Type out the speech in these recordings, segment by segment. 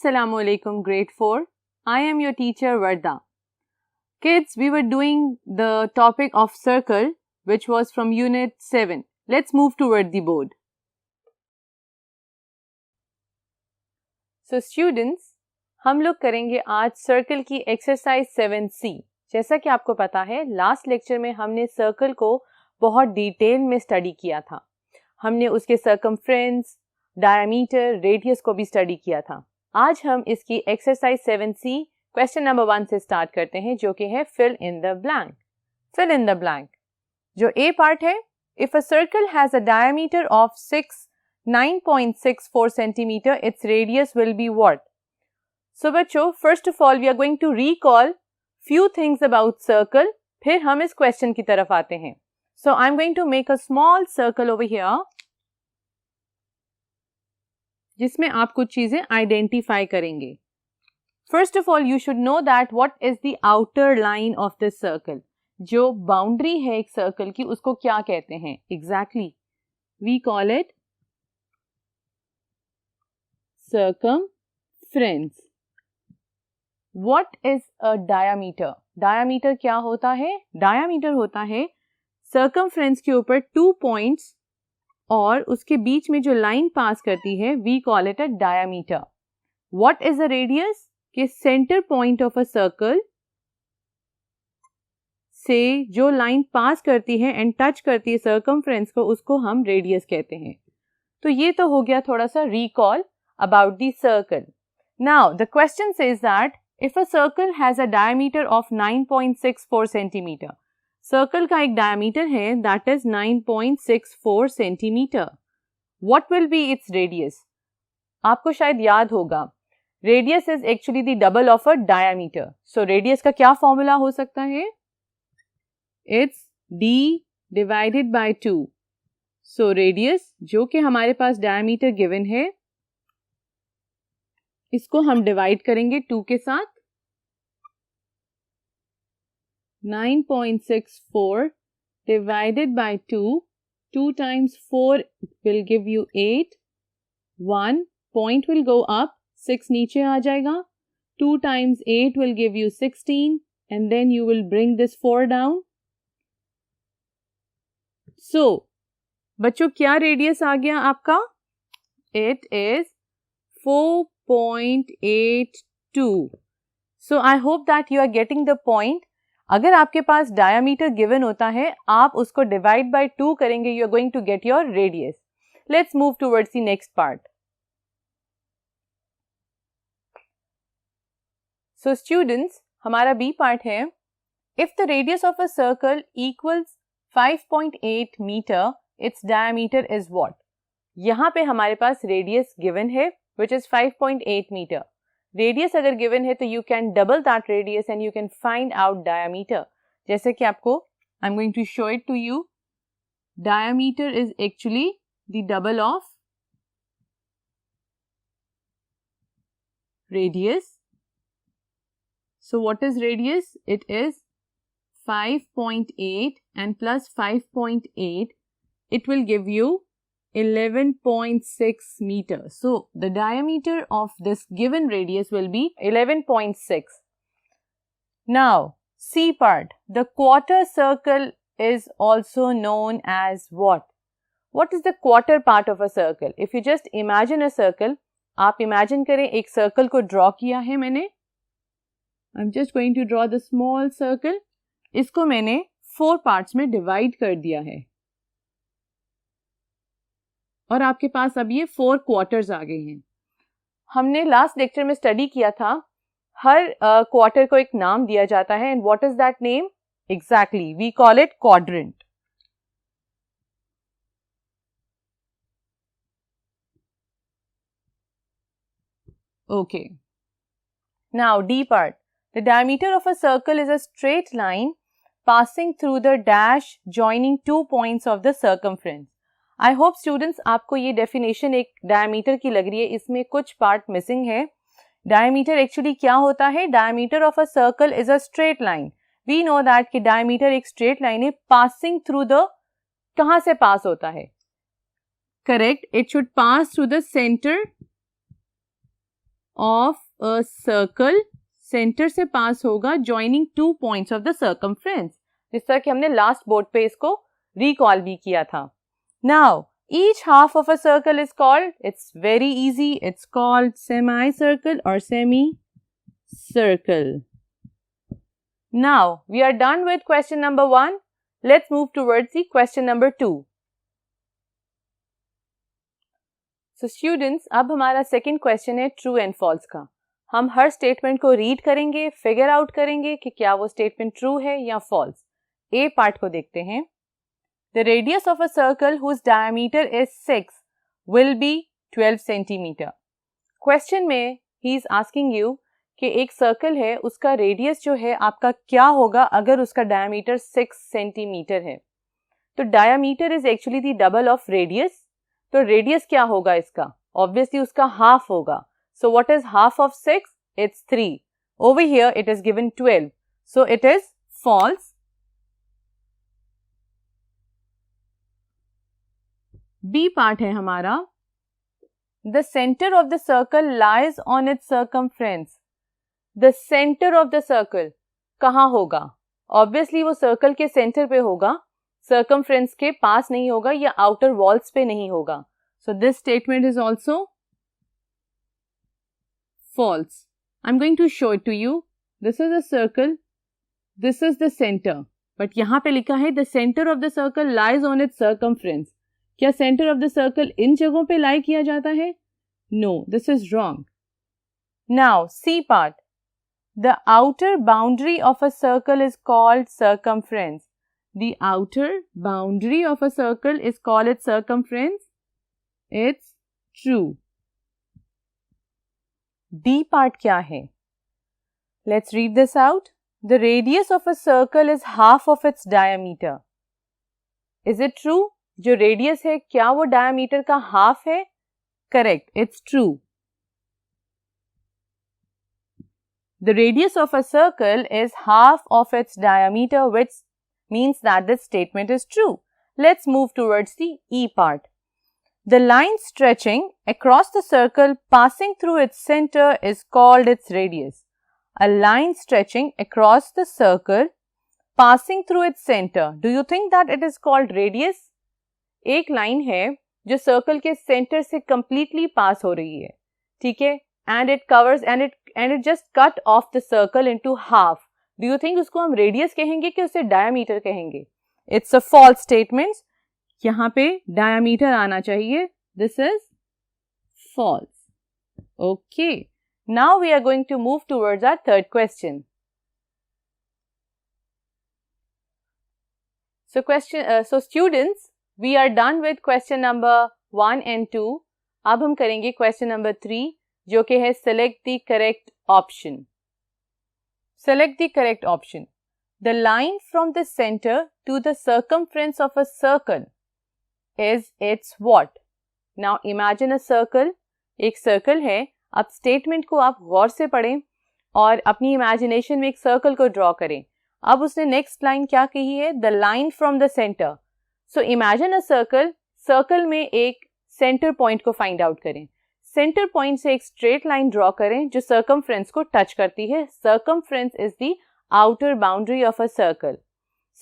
Assalamu alaikum grade 4. I am your teacher Varda. Kids, we were doing the topic of circle which was from unit 7. Let's move toward the board. So students, हम लोग करेंगे आज circle की exercise 7C. जैसा कि आपको पता है लास्ट लेक्चर में हमने सर्कल को बहुत डिटेल में स्टडी किया था. हमने उसके सर्कमफ्रेंस, डायमीटर, रेडियस को भी स्टडी किया था. आज हम इसकी एक्सरसाइज 7C क्वेश्चन नंबर 1 से स्टार्ट करते हैं जो कि है fill in the blank. Fill in the blank. जो ए पार्ट है, if a circle has a diameter of 9.64 centimeter, its radius will be what? So बच्चों, first of all we are going to recall few things about circle. फिर हम इस question की तरफ आते हैं. So I'm going to make a small circle over here. जिसमें आप कुछ चीजें आइडेंटिफाई करेंगे. First of all you should know that what is the outer line of this circle. जो बाउंड्री है एक सर्कल की उसको क्या कहते हैं? Exactly we call it circumference. What is a diameter? Diameter क्या होता है? डायामीटर होता है सर्कमफ्रेंस के ऊपर 2 पॉइंट्स और उसके बीच में जो लाइन पास करती है we call it a diameter. What is the radius? कि centre point of a circle से जो लाइन पास करती है एंड टच करती है सर्कमफ्रेंस को, उसको हम रेडियस कहते हैं. तो ये तो हो गया थोड़ा सा recall about the circle. Now the question says that if a circle has a diameter of 9.64 centimetre. Circle का एक डायमीटर है that is 9.64 centimetre. What will be its radius? आपको शायद याद होगा radius is actually the double of a diameter. So radius का क्या formula हो सकता है? It's d divided by 2. So radius जो कि हमारे पास डायमीटर गिवन है इसको हम डिवाइड करेंगे 2 के साथ. 9.64 divided by 2. 2 times 4 will give you 8. 1 point will go up. 6 नीचे आ जाएगा. 2 times 8 will give you 16. And then you will bring this 4 down. So, बच्चों क्या रेडियस आ गया आपका? It is 4.82. So, I hope that you are getting the point. अगर आपके पास diameter given होता है आप उसको डिवाइड बाय 2 करेंगे, you are going to get your radius. Let's move towards the next part. So students, हमारा बी पार्ट है if the radius of a circle equals 5.8 metre, its diameter is what? यहाँ पे हमारे पास radius given है which is 5.8 metre. Radius अगर given है तो you can double that radius and you can find out diameter. जैसे कि आपको I am going to show it to you. Diameter is actually the double of radius. So what is radius? It is 5.8 and plus 5.8 it will give you 11.6 meters. So the diameter of this given radius will be 11.6. Now C part, the quarter circle is also known as what? What is the quarter part of a circle? If you just imagine a circle, आप imagine करें एक circle को draw किया है मैंने. I'm just going to draw the small circle. इसको मैंने 4 parts में divide कर दिया है और आपके पास अब ये 4 क्वार्टर्स आ गए हैं. हमने लास्ट लेक्चर में स्टडी किया था हर क्वार्टर को एक नाम दिया जाता है. And what is that name? Exactly we call it quadrant. Okay, now D part. The diameter of a circle is a straight line passing through the dash joining 2 points of the circumference. I hope students आपको ये definition एक diameter की लग रही है. इसमें कुछ part missing है. डायमीटर एक्चुअली क्या होता है? Diameter of a circle is a straight line. We know that कि डायमीटर एक स्ट्रेट लाइन है पासिंग थ्रू द, कहां से पास होता है? Correct, it should pass through the centre of a circle, centre से पास होगा joining 2 points of the circumference, जिस तरह कि हमने लास्ट बोर्ड पे इसको रिकॉल भी किया था. Now each half of a circle is called, it's very easy, it's called semi circle और semi circle. Now we are done with question number 1. Let's move towards the question number 2. So students, अब हमारा second question है true and false का. हम हर statement को read करेंगे, figure out करेंगे कि क्या वो स्टेटमेंट ट्रू है या फॉल्स. ए पार्ट को देखते हैं. The radius of a circle whose diameter is 6 will be 12 centimetre. Question में ही इज आस्किंग यू कि एक सर्कल है, उसका रेडियस जो है आपका क्या होगा अगर उसका डायमीटर 6 सेंटीमीटर है. तो diameter is actually the double of radius. तो रेडियस क्या होगा इसका? ऑब्वियसली उसका हाफ होगा. So what is half of 6? It's 3. Over here it is given 12. So it is false. B part है हमारा. The center of the circle lies on its circumference. The center of the circle कहाँ होगा? Obviously वो circle के center पे होगा, circumference के पास नहीं होगा या outer walls पे नहीं होगा. So this statement is also false. I'm going to show it to you. This is a circle. This is the center. But यहाँ पे लिखा है the center of the circle lies on its circumference. क्या center of the circle इन जगहों पे lie किया जाता है? No, this is wrong. Now, C part. The outer boundary of a circle is called circumference. The outer boundary of a circle is called its circumference. It's true. D part क्या है? Let's read this out. The radius of a circle is half of its diameter. Is it true? जो radius है क्या वो diameter का half है? Correct, it's true. The radius of a circle is half of its diameter, which means that this statement is true. Let's move towards the E part. The line stretching across the circle passing through its center is called its radius. A line stretching across the circle passing through its center. Do you think that it is called radius? एक line है जो circle के centre से completely पास हो रही है, ठीक है, and it covers and it just cut off the circle into half. Do you think उसको हम radius कहेंगे कि उसे diameter कहेंगे? It's a false statement. यहाँ पे diameter आना चाहिए. This is false. Okay. Now we are going to move towards our third question. So students, we are done with question number 1 and 2. अब हम करेंगे question number 3 जो कि है select the correct option. Select the correct option. The line from the center to the circumference of a circle is its what? Now imagine a circle. एक circle है. अब statement को आप गौर से पढ़ें और अपनी imagination में एक circle को draw करें. अब उसने next line क्या कही है? The line from the center. So imagine a circle. Circle में एक center point को find out करें. Center point से एक straight line draw करें जो circumference को touch करती है. Circumference is the outer boundary of a circle.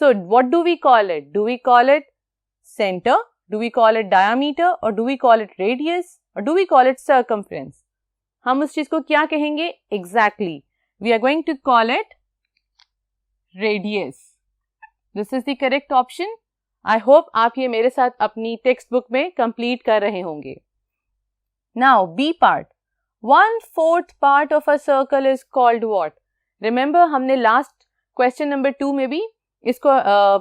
So what do we call it? Do we call it center? Do we call it diameter? Or do we call it radius? Or do we call it circumference? हम उस चीज को क्या कहेंगे? Exactly. We are going to call it radius. This is the correct option. I hope आप ये मेरे साथ अपनी टेक्स्ट बुक में कंप्लीट कर रहे होंगे. Now B part. 1/4 part of a circle is called what? Remember हमने last question number 2 में भी इसको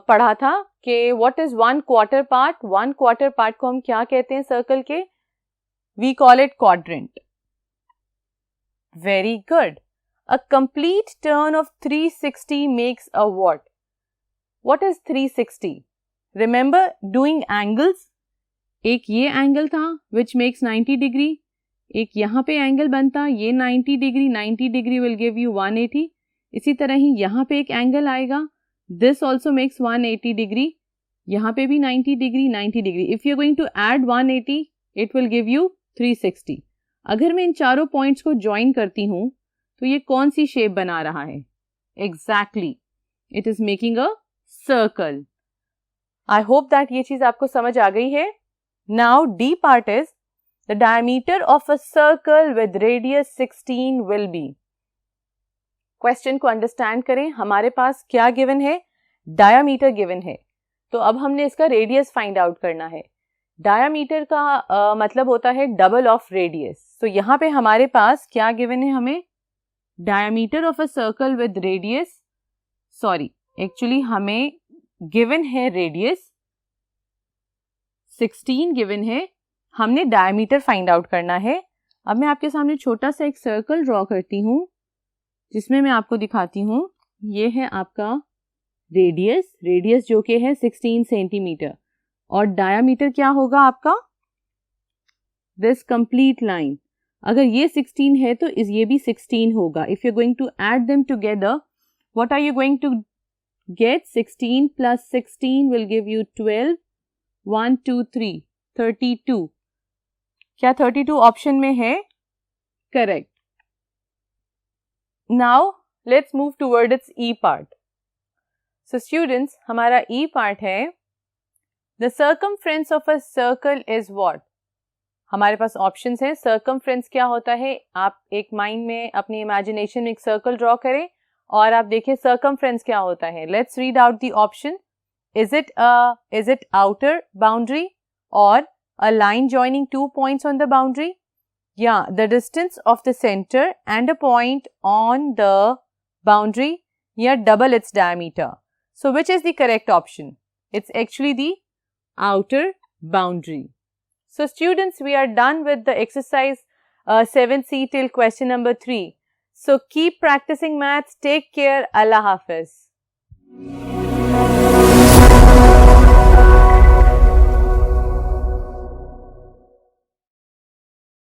पढ़ा था कि what is 1/4 part? 1/4 part को हम क्या कहते हैं सर्कल के? We call it quadrant. Very good. A complete turn of 360 makes a what? What is 360? Remember doing angles? एक ये एंगल था which makes 90 degree. एक यहाँ पे एंगल बनता, ये 90 degree, 90 degree will give you 180. इसी तरह ही यहाँ पे एक एंगल आएगा. This also makes 180 degree. यहाँ पे भी 90 degree, 90 degree. If you are going to add 180, it will give you 360. अगर मैं इन चारों पॉइंट्स को ज्वाइन करती हूं तो ये कौन सी शेप बना रहा है? Exactly, it is making a circle. I hope that ये चीज आपको समझ आ गई है. Now D part is the diameter of a circle with radius 16 will be. Question को अंडरस्टैंड करें. हमारे पास क्या गिवन है? डायामीटर गिवन है. तो अब हमने इसका रेडियस फाइंड आउट करना है. डायामीटर का मतलब होता है डबल ऑफ रेडियस. तो यहाँ पे हमारे पास क्या गिवन है? हमें diameter of a circle with radius, sorry actually हमें गिवन है रेडियस 16 गिवन है, हमने डायमीटर फाइंड आउट करना है. अब मैं आपके सामने छोटा सा एक सर्कल ड्रॉ करती हूँ जिसमें मैं आपको दिखाती हूँ. ये है आपका रेडियस, रेडियस जो कि है 16 सेंटीमीटर, और डायामीटर क्या होगा आपका? This complete line. अगर ये 16 है तो ये भी 16 होगा. If you going to add them together, what are you going to get? 16 plus 16 will give you 12. 1 2 3 32. क्या 32 ऑप्शन में है? Correct. Now let's move toward it's E part. So students, हमारा ई पार्ट है the circumference of a circle is what. हमारे पास options हैं. Circumference क्या होता है? आप एक माइंड में अपनी इमेजिनेशन में एक सर्कल ड्रॉ करें और आप देखिए सर्कमफ्रेंस क्या होता है. Let's read out the option. Is it outer boundary और a line joining two points on the boundary? Yeah, the distance of the center and a point on the boundary, yeah, double its diameter. So which is the correct option? It's actually the outer boundary. So students, we are done with the exercise 7C till question number 3. So keep practicing maths. Take care. Allah Hafiz.